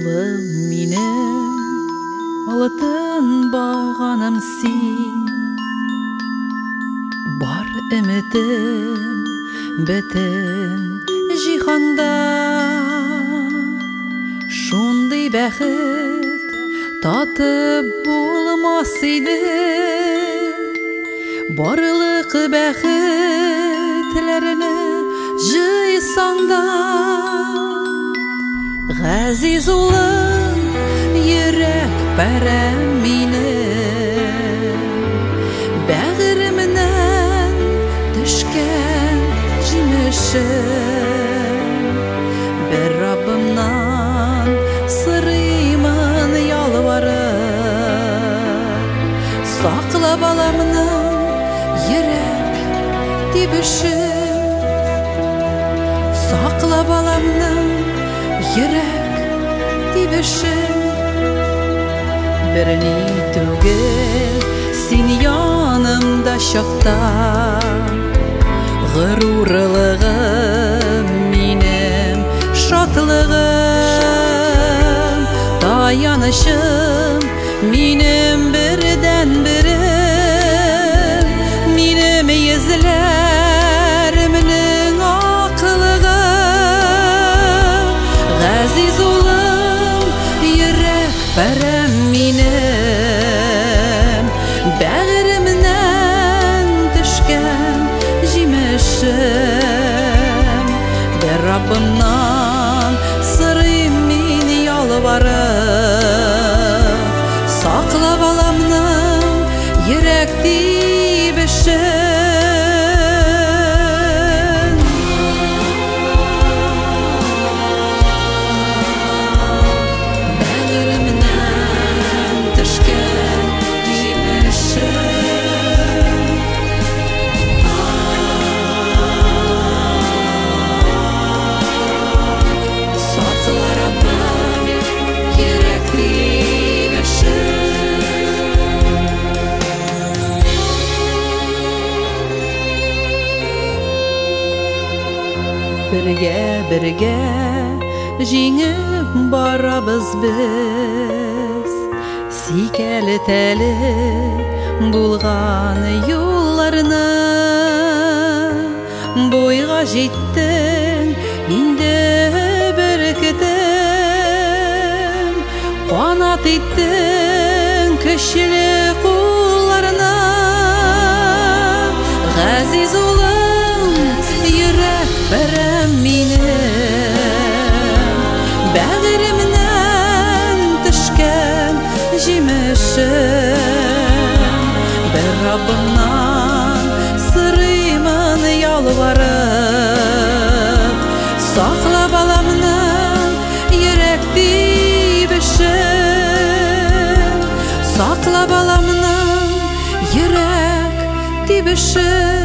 улым минем, алтын баганым син. Бар үмитим бөтен җиһанда, шундый бәхет татып булмас иде. Барлык бәхетләрне җыйсаң да, газиз улым, йөрәк пәрәм минем, бәгыремнән төшкән җимешем. Бер Раббымнан сорыймын ялварып, сакла баламның йөрәк тибешен, сакла баламның йөрәк тибешен. Берни түгел син янымда чакта, горурлыгым минем, шатлыгым, таянычым минем бердән берем, минем йөзләремнең акылыгы. Газиз улым, йөрәк пәрәм минем, бәгыремнән төшкән җимешем. Бер Раббымнан сорыйм мин ялварып, сакла баламның йөрәк тибешен. Бергә җиңеп барабыз без, сикәлетәле булган юлларны. Буйга җиттең инде беркетем, канат иттең көчле кулларны. Газиз улым, йөрәк пәрәм минем, бәгыремнән төшкән җимешем. Бер Раббымнан сорыймын ялварып, сакла баламның йөрәк тибешен, сакла баламның йөрәк тибешен.